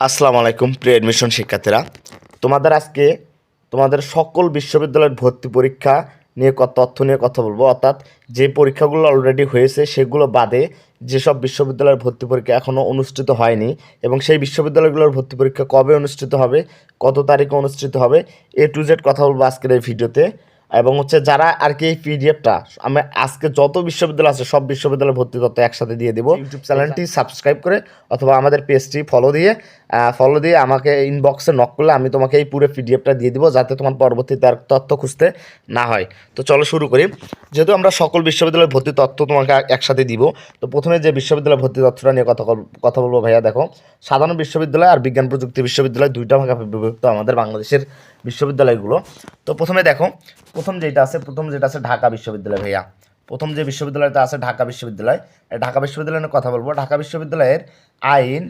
আসসালামু আলাইকুম প্রিয় এডমিশন শিক্ষার্থীরা। তোমাদের আজকে তোমাদের সকল বিশ্ববিদ্যালয়ের ভর্তি পরীক্ষা নিয়ে তথ্য নিয়ে কথা বলবো, অর্থাৎ যে পরীক্ষাগুলো অলরেডি হয়েছে সেগুলো বাদে যেসব বিশ্ববিদ্যালয়ের ভর্তি পরীক্ষা এখনও অনুষ্ঠিত হয়নি এবং সেই বিশ্ববিদ্যালয়গুলোর ভর্তি পরীক্ষা কবে অনুষ্ঠিত হবে, কত তারিখে অনুষ্ঠিত হবে, A to Z কথা বলবো আজকের এই ভিডিওতে। এবং যারা আর কি এই পিডিএফটা আমি আজকে যত বিশ্ববিদ্যালয় আছে সব বিশ্ববিদ্যালয়ের ভর্তি তথ্য একসাথে দিয়ে দেবো। ইউটিউব চ্যানেলটি সাবস্ক্রাইব করে অথবা আমাদের পেজটি ফলো দিয়ে আমাকে ইনবক্সে নক করলে আমি তোমাকে এই পুরো পিডিএফটা দিয়ে দিব, যাতে তোমার পরবর্তীতে আর তথ্য খুঁজতে না হয়। তো চলো শুরু করি। যেহেতু আমরা সকল বিশ্ববিদ্যালয়ের ভর্তি তথ্য তোমাকে একসাথে দিব, তো প্রথমে যে বিশ্ববিদ্যালয়ের ভর্তি তথ্যটা নিয়ে কথা বলবো ভাইয়া। দেখো, সাধারণ বিশ্ববিদ্যালয় আর বিজ্ঞান প্রযুক্তি বিশ্ববিদ্যালয় দুইটা ভাগে বিভক্ত আমাদের বাংলাদেশের বিশ্ববিদ্যালয়গুলো। তো প্রথমে দেখো, প্রথম যেটা আছে ঢাকা বিশ্ববিদ্যালয় ভাইয়া। প্রথম যে বিশ্ববিদ্যালয়টা আছে ঢাকা বিশ্ববিদ্যালয়, ঢাকা বিশ্ববিদ্যালয় নিয়ে কথা বলবো। ঢাকা বিশ্ববিদ্যালয়ের আইন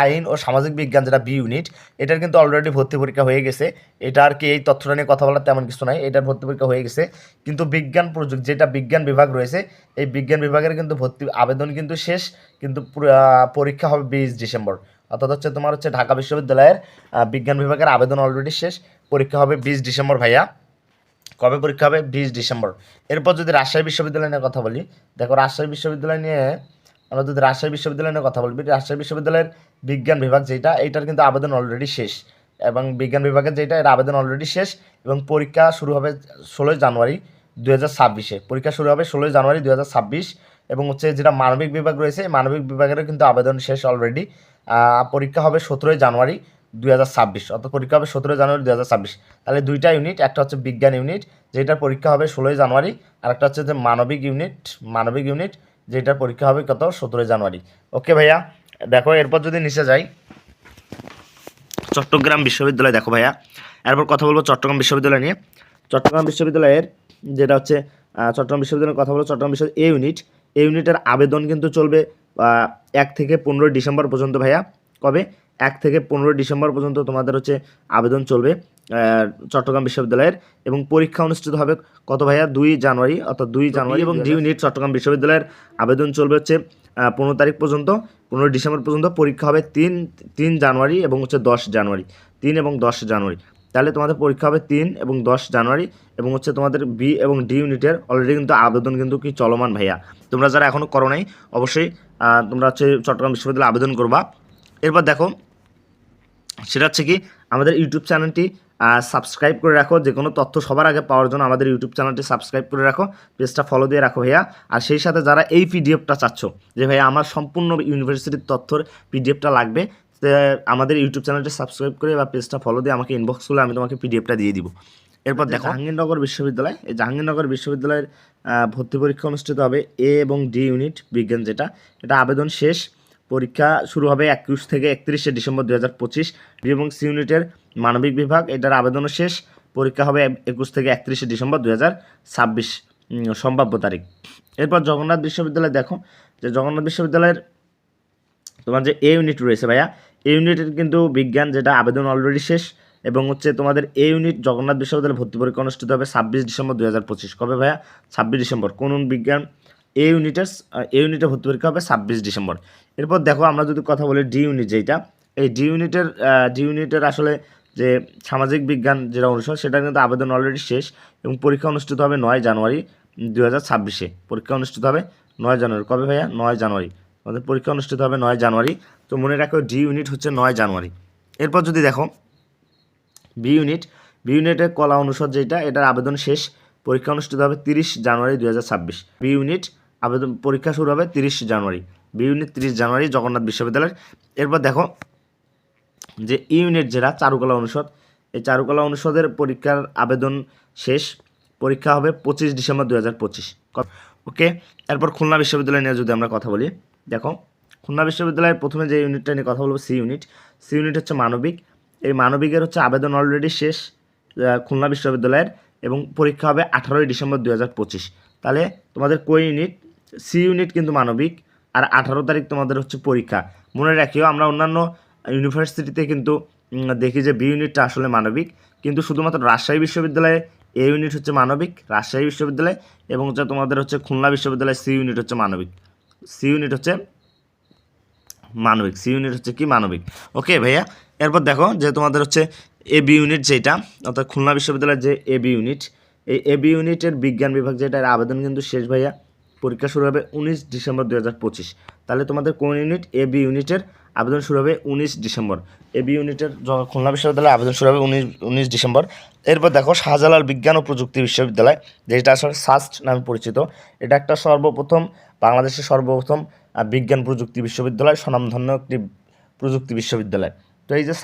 আইন ও সামাজিক বিজ্ঞান, যেটা বি ইউনিট, এটার কিন্তু অলরেডি ভর্তি পরীক্ষা হয়ে গেছে। এটা আর কি এই তথ্যটা নিয়ে কথা বলার তেমন কিছু নাই, এটার ভর্তি পরীক্ষা হয়ে গেছে। কিন্তু বিজ্ঞান প্রযুক্তি, যেটা বিজ্ঞান বিভাগ রয়েছে, এই বিজ্ঞান বিভাগের কিন্তু ভর্তি আবেদন কিন্তু শেষ, কিন্তু পরীক্ষা হবে 20 ডিসেম্বর। অর্থাৎ তোমার ঢাকা বিশ্ববিদ্যালয়ের বিজ্ঞান বিভাগের আবেদন অলরেডি শেষ, পরীক্ষা হবে 20 ডিসেম্বর ভাইয়া। কবে পরীক্ষা হবে? 20 ডিসেম্বর। এরপর যদি রাজশাহী বিশ্ববিদ্যালয় নিয়ে কথা বলি, দেখো রাজশাহী বিশ্ববিদ্যালয় নিয়ে আমরা যদি রাজশাহী বিশ্ববিদ্যালয় নিয়ে কথা বলবি, রাজশাহী বিশ্ববিদ্যালয়ের বিজ্ঞান বিভাগ যেটা, এইটার কিন্তু আবেদন অলরেডি শেষ। এবং বিজ্ঞান বিভাগের যেটা, এর আবেদন অলরেডি শেষ এবং পরীক্ষা শুরু হবে 16 জানুয়ারি 2026। পরীক্ষা শুরু হবে 16 জানুয়ারি 2026। এবং যেটা মানবিক বিভাগ রয়েছে, মানবিক বিভাগেরও কিন্তু আবেদন শেষ অলরেডি। পরীক্ষা হবে 17 জানুয়ারি 2026, অর্থাৎ পরীক্ষা হবে 17 জানুয়ারি 2026। তাহলে দুইটা ইউনিট, একটা হচ্ছে বিজ্ঞান ইউনিট যেটার পরীক্ষা হবে 16 জানুয়ারি, আর একটা হচ্ছে যে মানবিক ইউনিট যেটার পরীক্ষা হবে কত? 17 জানুয়ারি। ওকে ভাইয়া। দেখো এরপর যদি নিচে যাই, চট্টগ্রাম বিশ্ববিদ্যালয় দেখো ভাইয়া। এরপর কথা বলবো চট্টগ্রাম বিশ্ববিদ্যালয় নিয়ে। চট্টগ্রাম বিশ্ববিদ্যালয়ের যেটা চট্টগ্রাম বিশ্ববিদ্যালয়ের কথা বলবো, চট্টগ্রাম বিশ্ববিদ্যালয় এ ইউনিটের আবেদন কিন্তু চলবে 1 থেকে 15 ডিসেম্বর পর্যন্ত ভাইয়া। কবে? 1 থেকে 15 ডিসেম্বর পর্যন্ত তোমাদের আবেদন চলবে চট্টগ্রাম বিশ্ববিদ্যালয়ের। এবং পরীক্ষা অনুষ্ঠিত হবে কত ভাইয়া? 2 জানুয়ারি, অর্থাৎ 2 জানুয়ারি। এবং ডি ইউনিট চট্টগ্রাম বিশ্ববিদ্যালয়ের আবেদন চলবে 15 তারিখ পর্যন্ত, 15 ডিসেম্বর পর্যন্ত। পরীক্ষা হবে 3 জানুয়ারি এবং 10 জানুয়ারি, 3 এবং 10 জানুয়ারি। তাহলে তোমাদের পরীক্ষা হবে 3 এবং 10 জানুয়ারি। এবং তোমাদের বি এবং ডি ইউনিটের অলরেডি কিন্তু আবেদন কিন্তু কি চলমান ভাইয়া। তোমরা যারা এখনও করো নাই, অবশ্যই তোমরা চট্টগ্রাম বিশ্ববিদ্যালয়ে আবেদন করবা। এরপর দেখো, সেটা কি আমাদের ইউটিউব চ্যানেলটি সাবস্ক্রাইব করে রাখো। যে কোনো তথ্য সবার আগে পাওয়ার জন্য আমাদের ইউটিউব চ্যানেলটি সাবস্ক্রাইব করে রাখো, পেজটা ফলো দিয়ে রাখো ভাইয়া। আর সেই সাথে যারা এই পিডিএফটা চাচ্ছ যে ভাইয়া আমার সম্পূর্ণ ইউনিভার্সিটির তথ্যর পিডিএফটা লাগবে, আমাদের ইউটিউব চ্যানেলটি সাবস্ক্রাইব করে বা পেজটা ফলো দিয়ে আমাকে ইনবক্স করলে আমি তোমাকে পিডিএফটা দিয়ে দিব। এরপর দেখো, জাহাঙ্গীরনগর বিশ্ববিদ্যালয়, এই জাহাঙ্গীরনগর বিশ্ববিদ্যালয়ের ভর্তি পরীক্ষা অনুষ্ঠিত হবে এ এবং ডি ইউনিট বিজ্ঞান, যেটা এটা আবেদন শেষ। পরীক্ষা শুরু হবে 21 থেকে 31 ডিসেম্বর 2025। বি এবং সি ইউনিটের মানবিক বিভাগ, এটার আবেদনও শেষ। পরীক্ষা হবে 21 থেকে 31 ডিসেম্বর 2026 সম্ভাব্য তারিখ। এরপর জগন্নাথ বিশ্ববিদ্যালয় দেখো, যে জগন্নাথ বিশ্ববিদ্যালয়ের তোমার যে এ ইউনিট রয়েছে ভাইয়া, এ ইউনিটের কিন্তু বিজ্ঞান, যেটা আবেদন অলরেডি শেষ। এবং তোমাদের এ ইউনিট জগন্নাথ বিশ্ববিদ্যালয়ে ভর্তি পরীক্ষা অনুষ্ঠিত হবে 26 ডিসেম্বর 2025। কবে ভাইয়া? 26 ডিসেম্বর। কোন বিজ্ঞান? এ ইউনিটের ভর্তি পরীক্ষা হবে 26 ডিসেম্বর। এরপর দেখো, আমরা যদি কথা বলি ডি ইউনিট যেটা, এই ডি ইউনিটের আসলে যে সামাজিক বিজ্ঞান যেটা অনুষদ, সেটা কিন্তু আবেদন অলরেডি শেষ এবং পরীক্ষা অনুষ্ঠিত হবে 9 জানুয়ারি 2026। পরীক্ষা অনুষ্ঠিত হবে 9 জানুয়ারি। কবে ভাইয়া? 9 জানুয়ারি। আমাদের পরীক্ষা অনুষ্ঠিত হবে 9 জানুয়ারি। তো মনে রাখো, ডি ইউনিট হচ্ছে 9 জানুয়ারি। এরপর যদি দেখো বি ইউনিটের কলা অনুষদ যেটা, এটার আবেদন শেষ। পরীক্ষা অনুষ্ঠিত হবে 30 জানুয়ারি 2026। বি ইউনিট আবেদন পরীক্ষা শুরু হবে 30 জানুয়ারি। বি ইউনিট 30 জানুয়ারি জগন্নাথ বিশ্ববিদ্যালয়ের। এরপর দেখো, যে ই ইউনিট যেটা চারুকলা অনুষদ, এই চারুকলা অনুষদের পরীক্ষার আবেদন শেষ। পরীক্ষা হবে 25 ডিসেম্বর 2025। ওকে। এরপর খুলনা বিশ্ববিদ্যালয় নিয়ে যদি আমরা কথা বলি, দেখো খুলনা বিশ্ববিদ্যালয়ের প্রথমে যে ইউনিটটা নিয়ে কথা বলবো, সি ইউনিট হচ্ছে মানবিক। এই মানবিকের আবেদন অলরেডি শেষ খুলনা বিশ্ববিদ্যালয়ের। এবং পরীক্ষা হবে 18 ডিসেম্বর 2025। তাহলে তোমাদের কো ইউনিট? সি ইউনিট কিন্তু মানবিক, আর 18 তারিখ তোমাদের পরীক্ষা। মনে রাখিও, আমরা অন্যান্য ইউনিভার্সিটিতে কিন্তু দেখি যে বি ইউনিটটা আসলে মানবিক, কিন্তু শুধুমাত্র রাজশাহী বিশ্ববিদ্যালয়ে এ ইউনিট হচ্ছে মানবিক, রাজশাহী বিশ্ববিদ্যালয়। এবং তোমাদের খুলনা বিশ্ববিদ্যালয় সি ইউনিট হচ্ছে মানবিক। সি ইউনিট হচ্ছে মানবিক, সি ইউনিট হচ্ছে কি মানবিক। ওকে ভাইয়া, এরপর দেখো যে তোমাদের হচ্ছে এ বি ইউনিট যেটা, অর্থাৎ খুলনা বিশ্ববিদ্যালয়ের যে এ বি ইউনিট, এই এ বি ইউনিটের বিজ্ঞান বিভাগ যেটা, এর আবেদন কিন্তু শেষ ভাইয়া। পরীক্ষা শুরু হবে 19 ডিসেম্বর 2025। তাহলে তোমাদের কোন ইউনিট? এ বি ইউনিটের আবেদন শুরু হবে 19 ডিসেম্বর। এ বি ইউনিটের খুলনা বিশ্ববিদ্যালয়ে আবেদন শুরু হবে 19 ডিসেম্বর। এরপর দেখো শাহজালাল বিজ্ঞান ও প্রযুক্তি বিশ্ববিদ্যালয়, যেটা আসলে সাস্ট নামে পরিচিত। এটা একটা সর্বপ্রথম, বাংলাদেশের সর্বপ্রথম বিজ্ঞান প্রযুক্তি বিশ্ববিদ্যালয়, স্বনামধন্য একটি প্রযুক্তি বিশ্ববিদ্যালয়। তো এই যে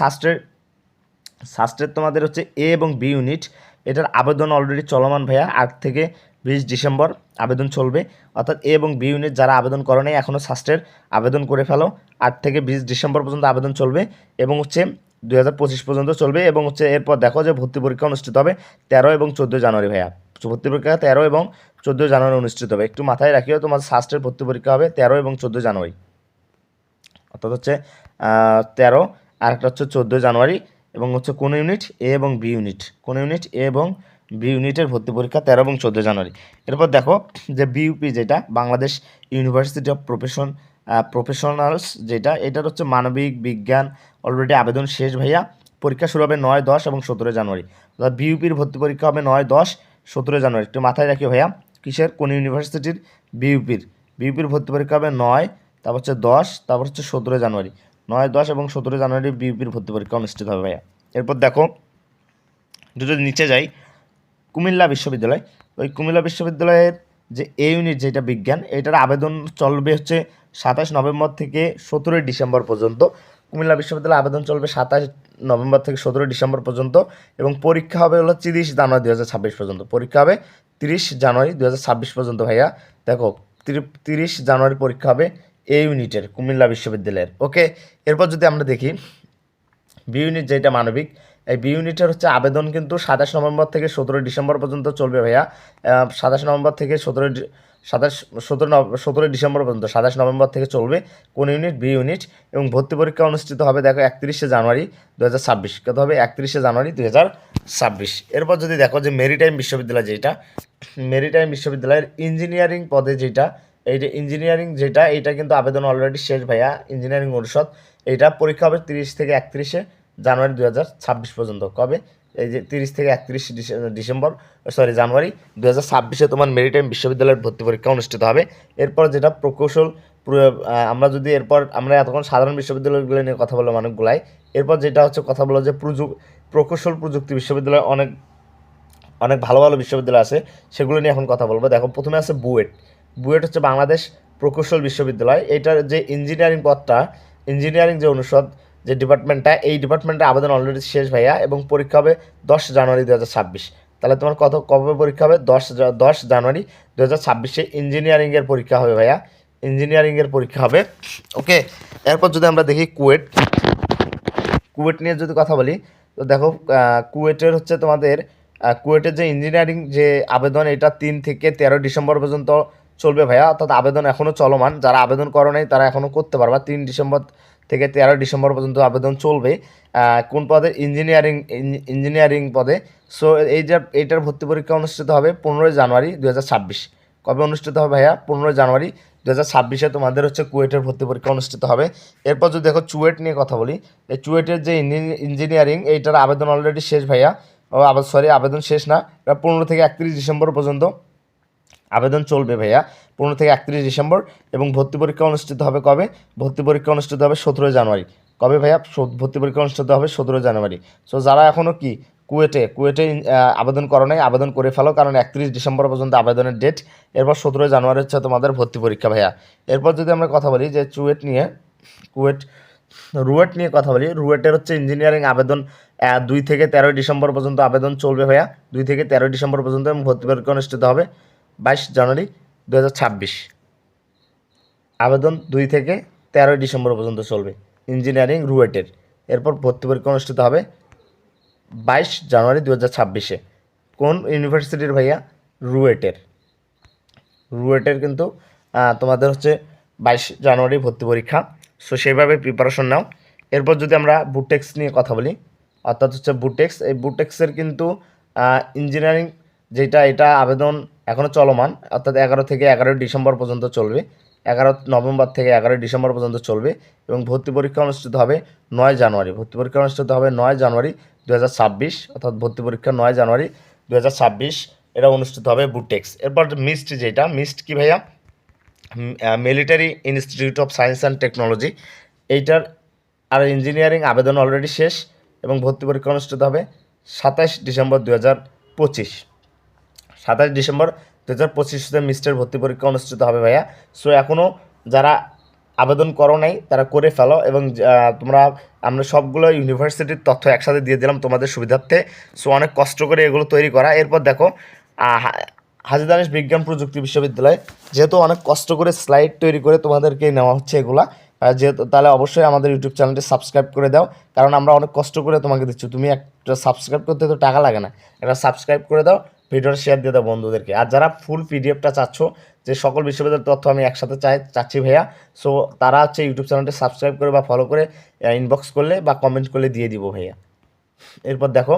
সাস্টের তোমাদের হচ্ছে এ এবং বি ইউনিট, এটার আবেদন অলরেডি চলমান ভাইয়া। 8 থেকে 20 ডিসেম্বর আবেদন চলবে। অর্থাৎ এ এবং বি ইউনিট যারা আবেদন করে নাই এখনও সাস্টের আবেদন করে ফেলো। 8 থেকে 20 ডিসেম্বর পর্যন্ত আবেদন চলবে এবং হচ্ছে 2025 পর্যন্ত চলবে। এবং হচ্ছে এরপর দেখো যে ভর্তি পরীক্ষা অনুষ্ঠিত হবে 13 এবং 14 জানুয়ারি ভাইয়া। ভর্তি পরীক্ষা 13 এবং 14 জানুয়ারি অনুষ্ঠিত হবে। একটু মাথায় রাখিও, তোমার সাস্টের ভর্তি পরীক্ষা হবে 13 এবং 14 জানুয়ারি। অর্থাৎ হচ্ছে 13, আর একটা হচ্ছে 14 জানুয়ারি। এবং হচ্ছে কোন ইউনিট? এ এবং বি ইউনিট। কোন ইউনিট? এ এবং বি ইউনিটের ভর্তি পরীক্ষা 13 এবং 14 জানুয়ারি। এরপর দেখো যে বিইউপি যেটা, বাংলাদেশ ইউনিভার্সিটি অফ প্রফেশনালস যেটা, এটার হচ্ছে মানবিক বিজ্ঞান অলরেডি আবেদন শেষ ভাইয়া। পরীক্ষা শুরু হবে 9, 10 এবং 17 জানুয়ারি। অর্থাৎ বিইউপির ভর্তি পরীক্ষা হবে 9, 10, 17 জানুয়ারি। একটু মাথায় রাখিও ভাইয়া। কিসের? কোন ইউনিভার্সিটির? বিইউপির ভর্তি পরীক্ষা হবে 9, তারপর হচ্ছে 10, তারপর হচ্ছে 17 জানুয়ারি। 9, 10 এবং 17 জানুয়ারি বিইউপির ভর্তি পরীক্ষা অনুষ্ঠিত হবে ভাইয়া। এরপর দেখো একটু যদি নিচে যাই, কুমিল্লা বিশ্ববিদ্যালয়। ওই কুমিল্লা বিশ্ববিদ্যালয়ের যে এ ইউনিট যেটা বিজ্ঞান, এটার আবেদন চলবে হচ্ছে 27 নভেম্বর থেকে 17 ডিসেম্বর পর্যন্ত। কুমিল্লা বিশ্ববিদ্যালয়ে আবেদন চলবে 27 নভেম্বর থেকে 17 ডিসেম্বর পর্যন্ত। এবং পরীক্ষা হবে হলো 30 জানুয়ারি 2026 পর্যন্ত। পরীক্ষা হবে 30 জানুয়ারি 2026 পর্যন্ত ভাইয়া। দেখো 30 জানুয়ারি পরীক্ষা হবে এ ইউনিটের কুমিল্লা বিশ্ববিদ্যালয়ের। ওকে, এরপর যদি আমরা দেখি বি ইউনিট যেটা মানবিক, এই বি ইউনিটের হচ্ছে আবেদন কিন্তু 27 নভেম্বর থেকে 17 ডিসেম্বর পর্যন্ত চলবে ভাইয়া। 27 নভেম্বর থেকে 17 ডিসেম্বর পর্যন্ত, 27 নভেম্বর থেকে চলবে। কোন ইউনিট? B unit. এবং ভর্তি পরীক্ষা অনুষ্ঠিত হবে দেখো 31 জানুয়ারি 2026। কত হবে? 31 জানুয়ারি 2026। এরপর যদি দেখো যে মেরিটাইম বিশ্ববিদ্যালয় যেটা, মেরিটাইম বিশ্ববিদ্যালয়ের ইঞ্জিনিয়ারিং পদে যেটা, এই যে ইঞ্জিনিয়ারিং যেটা, এইটা কিন্তু আবেদন অলরেডি শেষ ভাইয়া। ইঞ্জিনিয়ারিং অনুষদ, এইটা পরীক্ষা হবে 30 থেকে 31 জানুয়ারি 2026 পর্যন্ত। কবে? এই যে 30 থেকে 31 জানুয়ারি 2026 তোমার মেরিটাইম বিশ্ববিদ্যালয়ের ভর্তি পরীক্ষা অনুষ্ঠিত হবে। এরপর যেটা প্রকৌশল, আমরা যদি এরপর আমরা এতক্ষণ সাধারণ বিশ্ববিদ্যালয়গুলো নিয়ে কথা বললাম অনেকগুলাই। এরপর যেটা হচ্ছে কথা বলো যে প্রকৌশল প্রযুক্তি বিশ্ববিদ্যালয়, অনেক অনেক ভালো ভালো বিশ্ববিদ্যালয় আছে, সেগুলো নিয়ে এখন কথা বলবো। দেখো প্রথমে আছে বুয়েট। বুয়েট হচ্ছে বাংলাদেশ প্রকৌশল বিশ্ববিদ্যালয়। এটার যে ইঞ্জিনিয়ারিং পদটা, ইঞ্জিনিয়ারিং যে অনুষদ, যে ডিপার্টমেন্টটা, এই ডিপার্টমেন্টে আবেদন অলরেডি শেষ ভাইয়া। এবং পরীক্ষা হবে 10 জানুয়ারি 2026। তাহলে তোমার কবে পরীক্ষা হবে? 10 জানুয়ারি 2026 ইঞ্জিনিয়ারিংয়ের পরীক্ষা হবে ভাইয়া। ইঞ্জিনিয়ারিংয়ের পরীক্ষা হবে। ওকে, এরপর যদি আমরা দেখি কুয়েট নিয়ে যদি কথা বলি, তো দেখো কুয়েটের হচ্ছে তোমাদের কুয়েটের যে ইঞ্জিনিয়ারিং যে আবেদন, এটা 3 থেকে 13 ডিসেম্বর পর্যন্ত চলবে ভাইয়া। অর্থাৎ আবেদন এখনও চলমান, যারা আবেদন করো নাই তারা এখনও করতে পারবা। 3 ডিসেম্বর থেকে 13 ডিসেম্বর পর্যন্ত আবেদন চলবে। কোন পদে? ইঞ্জিনিয়ারিং পদে। সো এইটার ভর্তি পরীক্ষা অনুষ্ঠিত হবে 15 জানুয়ারি 2026। কবে অনুষ্ঠিত হবে ভাইয়া? 15 জানুয়ারি 2026 তোমাদের হচ্ছে কুয়েটের ভর্তি পরীক্ষা অনুষ্ঠিত হবে। এরপর যদি দেখো চুয়েট নিয়ে কথা বলি, এই চুয়েটের যে ইঞ্জিনিয়ারিং, এইটার আবেদন অলরেডি শেষ ভাইয়া। আবেদন শেষ না, এটা 15 থেকে 31 ডিসেম্বর পর্যন্ত আবেদন চলবে ভাইয়া। 15 থেকে 31 ডিসেম্বর। এবং ভর্তি পরীক্ষা অনুষ্ঠিত হবে কবে? ভর্তি পরীক্ষা অনুষ্ঠিত হবে 17 জানুয়ারি। কবে ভাইয়া? ভর্তি পরীক্ষা অনুষ্ঠিত হবে 17 জানুয়ারি। সো যারা এখনও কি কুয়েটে আবেদন করো নাই, আবেদন করে ফেলো, কারণ 31 ডিসেম্বর পর্যন্ত আবেদনের ডেট। এরপর 17 জানুয়ারি হচ্ছে তোমাদের ভর্তি পরীক্ষা ভাইয়া। এরপর যদি আমরা কথা বলি যে রুয়েট নিয়ে কথা বলি, রুয়েটের হচ্ছে ইঞ্জিনিয়ারিং আবেদন 2 থেকে 13 ডিসেম্বর পর্যন্ত আবেদন চলবে ভাইয়া। 2 থেকে 13 ডিসেম্বর পর্যন্ত এবং ভর্তি পরীক্ষা অনুষ্ঠিত হবে 22 জানুয়ারি 2026। আবেদন 2 থেকে 13 ডিসেম্বর পর্যন্ত চলবে ইঞ্জিনিয়ারিং রুয়েটের। এরপর ভর্তি পরীক্ষা অনুষ্ঠিত হবে 22 জানুয়ারি 2026। কোন ইউনিভার্সিটির ভাইয়া? রুয়েটের কিন্তু তোমাদের হচ্ছে 22 জানুয়ারি ভর্তি পরীক্ষা। সো সেইভাবে প্রিপারেশন নাও। এরপর যদি আমরা বুটেক্স নিয়ে কথা বলি, অর্থাৎ হচ্ছে বুটেক্স, এই বুটেক্সের কিন্তু ইঞ্জিনিয়ারিং যেটা, এটা আবেদন এখনও চলমান। অর্থাৎ 11 থেকে 11 ডিসেম্বর পর্যন্ত চলবে। নভেম্বর থেকে 11 ডিসেম্বর পর্যন্ত চলবে এবং ভর্তি পরীক্ষা অনুষ্ঠিত হবে 9 জানুয়ারি। ভর্তি পরীক্ষা অনুষ্ঠিত হবে 9 জানুয়ারি 2026, অর্থাৎ ভর্তি পরীক্ষা 9 জানুয়ারি 2026 এটা অনুষ্ঠিত হবে বুটেক্স। এরপর মিস্ট, যেটা মিস্ট কি ভাইয়া, military institute of science and technology, এইটার আর ইঞ্জিনিয়ারিং আবেদন অলরেডি শেষ এবং ভর্তি পরীক্ষা অনুষ্ঠিত হবে 27 ডিসেম্বর 2025। 27 ডিসেম্বর 2025 মিস্টের ভর্তি পরীক্ষা অনুষ্ঠিত হবে ভাইয়া। সো এখনও যারা আবেদন করো নাই তারা করে ফেলো এবং আমরা সবগুলো ইউনিভার্সিটির তথ্য একসাথে দিয়ে দিলাম তোমাদের সুবিধার্থে। সো অনেক কষ্ট করে এগুলো তৈরি করা। এরপর দেখো হাজী দানেশ বিজ্ঞান প্রযুক্তি বিশ্ববিদ্যালয়, যেহেতু অনেক কষ্ট করে স্লাইড তৈরি করে তোমাদেরকে নেওয়া হচ্ছে এগুলা, যেহেতু তাহলে অবশ্যই আমাদের ইউটিউব চ্যানেলটি সাবস্ক্রাইব করে দাও, কারণ আমরা অনেক কষ্ট করে তোমাকে দিচ্ছি। তুমি একটা সাবস্ক্রাইব করতে তো টাকা লাগে না, একটা সাবস্ক্রাইব করে দাও, ভিডিওটা শেয়ার দিয়ে দাও বন্ধুদেরকে। আর যারা ফুল পিডিএফটা চাচ্ছ, যে সকল বিশ্ববিদ্যালয়ের তথ্য আমি একসাথে চাচ্ছি ভাইয়া, সো তারা হচ্ছে ইউটিউব চ্যানেলটি সাবস্ক্রাইব করে বা ফলো করে ইনবক্স করলে বা কমেন্ট করলে দিয়ে দিব ভাইয়া। এরপর দেখো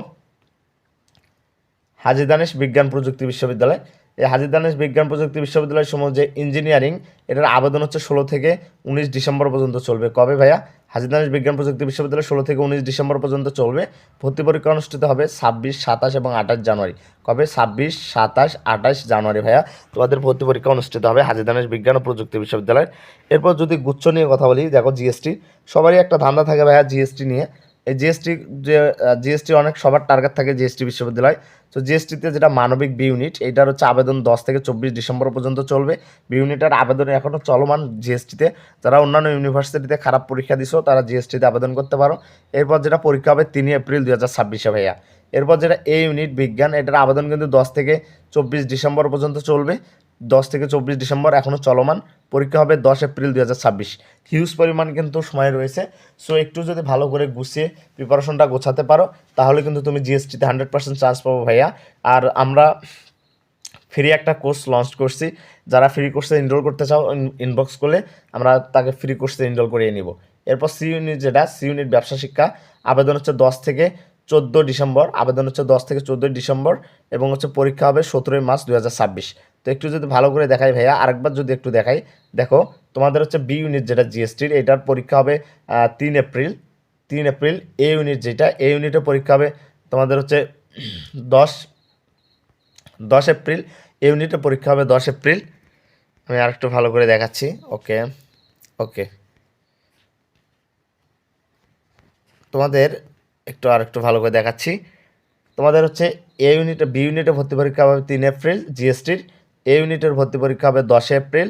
হাজী দানেশ বিজ্ঞান প্রযুক্তি বিশ্ববিদ্যালয়। এই হাজী দানেশ বিজ্ঞান প্রযুক্তি বিশ্ববিদ্যালয়ের সময় যে ইঞ্জিনিয়ারিং, এটার আবেদন হচ্ছে 16 থেকে 19 ডিসেম্বর পর্যন্ত চলবে। কবে ভাইয়া? হাজী দানেশ বিজ্ঞান প্রযুক্তি বিশ্ববিদ্যালয় 16 থেকে 19 ডিসেম্বর পর্যন্ত চলবে। ভর্তি পরীক্ষা অনুষ্ঠিত হবে 26, 27 এবং 28 জানুয়ারি। কবে? 26, 27, 28 জানুয়ারি ভাইয়া তোমাদের ভর্তি পরীক্ষা অনুষ্ঠিত হবে হাজী দানেশ বিজ্ঞান ও প্রযুক্তি বিশ্ববিদ্যালয়। এরপর যদি গুচ্ছ নিয়ে কথা বলি, দেখো জিএসটি, সবারই একটা ধান্দা থাকে ভাইয়া জিএসটি নিয়ে। এই জিএসটি অনেক সবার টার্গেট থাকে জিএসটি বিশ্ববিদ্যালয়। তো জিএসটিতে যেটা মানবিক বি ইউনিট, এইটার হচ্ছে আবেদন 10 থেকে 24 ডিসেম্বর পর্যন্ত চলবে। বি ইউনিটের আবেদন এখনও চলমান জিএসটিতে। যারা অন্যান্য ইউনিভার্সিটিতে খারাপ পরীক্ষা দিছো তারা জিএসটিতে আবেদন করতে পারো। এরপর যেটা পরীক্ষা হবে 3 এপ্রিল 2026 ভাইয়া। এরপর যেটা এ ইউনিট বিজ্ঞান, এটার আবেদন কিন্তু 10 থেকে 24 ডিসেম্বর পর্যন্ত চলবে। 10 থেকে 24 ডিসেম্বর এখনও চলমান। পরীক্ষা হবে 10 এপ্রিল 2026। হিউজ পরিমাণ কিন্তু সময় রয়েছে। সো একটু যদি ভালো করে গুছিয়ে প্রিপারেশনটা গোছাতে পারো তাহলে কিন্তু তুমি জিএসটিতে 100% চান্স পাবো ভাইয়া। আর আমরা ফ্রি একটা কোর্স লঞ্চ করছি, যারা ফ্রি কোর্সে এনরোল করতে চাও ইনবক্স করলে আমরা তাকে ফ্রি কোর্সে এনরোল করিয়ে নিব। এরপর সি ইউনিট, যেটা সি ইউনিট ব্যবসা শিক্ষা, আবেদন হচ্ছে 10 থেকে 14 ডিসেম্বর। আবেদন হচ্ছে 10 থেকে 14 ডিসেম্বর এবং হচ্ছে পরীক্ষা হবে 17 মার্চ 2026। তো একটু যদি ভালো করে দেখাই ভাইয়া, আরেকবার যদি একটু দেখাই, দেখো তোমাদের হচ্ছে বি ইউনিট যেটা জিএসটির, এটার পরীক্ষা হবে 3 এপ্রিল। 3 এপ্রিল। এ ইউনিট যেটা, এ ইউনিটের পরীক্ষা হবে তোমাদের হচ্ছে 10 এপ্রিল। এ ইউনিটের পরীক্ষা হবে 10 এপ্রিল। আমি আরেকটু ভালো করে দেখাচ্ছি। ওকে ওকে, তোমাদের আরেকটু ভালো করে দেখাচ্ছি। তোমাদের হচ্ছে এ ইউনিটে, বি ইউনিটে ভর্তি পরীক্ষা হবে 3 এপ্রিল জিএসটির। এ ইউনিটের ভর্তি পরীক্ষা হবে 10 এপ্রিল,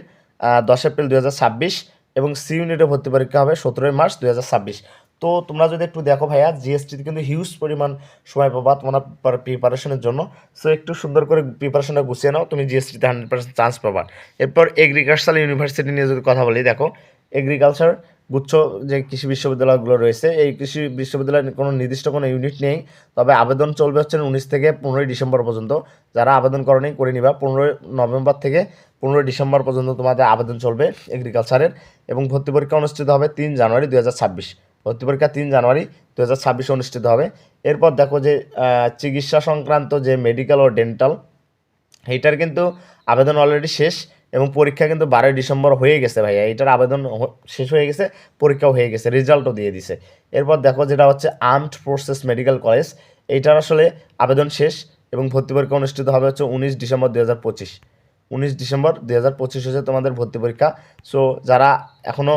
10 এপ্রিল 2026 এবং সি ইউনিটের ভর্তি পরীক্ষা হবে 17 মার্চ 2026। তো তোমরা যদি একটু দেখো ভাইয়া, জিএসটিতে কিন্তু হিউজ পরিমাণ সময় পাবা তোমরা প্রিপারেশনের জন্য। সো একটু সুন্দর করে প্রিপারেশনটা গুছিয়ে নাও, তুমি জিএসটিতে 100% চান্স পাবা। এরপর এগ্রিকালচারাল ইউনিভার্সিটি নিয়ে যদি কথা বলি, দেখো এগ্রিকালচার গুচ্ছ যে কৃষি বিশ্ববিদ্যালয়গুলো রয়েছে, এই কৃষি বিশ্ববিদ্যালয়ের কোনো নির্দিষ্ট কোনো ইউনিট নেই, তবে আবেদন চলবে হচ্ছে 19 থেকে 15 ডিসেম্বর পর্যন্ত। যারা আবেদন করনি করে নিবা। 15 নভেম্বর থেকে 15 ডিসেম্বর পর্যন্ত তোমাদের আবেদন চলবে এগ্রিকালচারের এবং ভর্তি পরীক্ষা অনুষ্ঠিত হবে 3 জানুয়ারি 2026। ভর্তি পরীক্ষা 3 জানুয়ারি 2026 অনুষ্ঠিত হবে। এরপর দেখো যে চিকিৎসা সংক্রান্ত যে মেডিকেল ও ডেন্টাল, এইটার কিন্তু আবেদন অলরেডি শেষ এবং পরীক্ষা কিন্তু 12 ডিসেম্বর হয়ে গেছে ভাইয়া। এইটার আবেদন শেষ হয়ে গেছে, পরীক্ষাও হয়ে গেছে, রেজাল্টও দিয়ে দিছে। এরপর দেখো যেটা হচ্ছে আর্মড ফোর্সেস মেডিকেল কলেজ, এইটার আসলে আবেদন শেষ এবং ভর্তি পরীক্ষা অনুষ্ঠিত হবে হচ্ছে 19 ডিসেম্বর 2025। 19 ডিসেম্বর 2025 হচ্ছে তোমাদের ভর্তি পরীক্ষা। সো যারা এখনও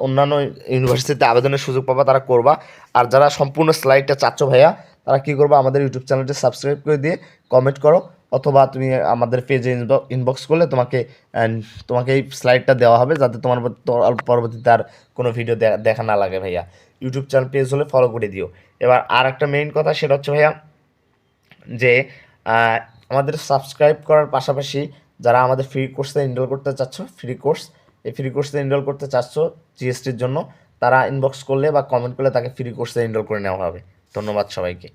অন্যান্য ইউনিভার্সিটিতে আবেদনের সুযোগ পাবা তারা করবা। আর যারা সম্পূর্ণ স্লাইডটা চাচ্ছ ভাইয়া, তারা কী করবা, আমাদের ইউটিউব চ্যানেলটি সাবস্ক্রাইব করে দিয়ে কমেন্ট করো, অথবা তুমি আমাদের পেজে ইনবক্স করলে তোমাকে এই স্লাইডটা দেওয়া হবে, যাতে তোমার পরবর্তীতে আর কোনো ভিডিও দেখা না লাগে ভাইয়া। ইউটিউব চ্যানেল পেজ হলে ফলো করে দিও। এবার আর একটা মেইন কথা, সেটা হচ্ছে ভাইয়া যে আমাদের সাবস্ক্রাইব করার পাশাপাশি যারা আমাদের ফ্রি কোর্সে এনরোল করতে চাচ্ছ, এই ফ্রি কোর্সে এনরোল করতে চাচ্ছ জিএসটির জন্য, তারা ইনবক্স করলে বা কমেন্ট করলে তাকে ফ্রি কোর্সে এনরোল করে নেওয়া হবে। ধন্যবাদ সবাইকে।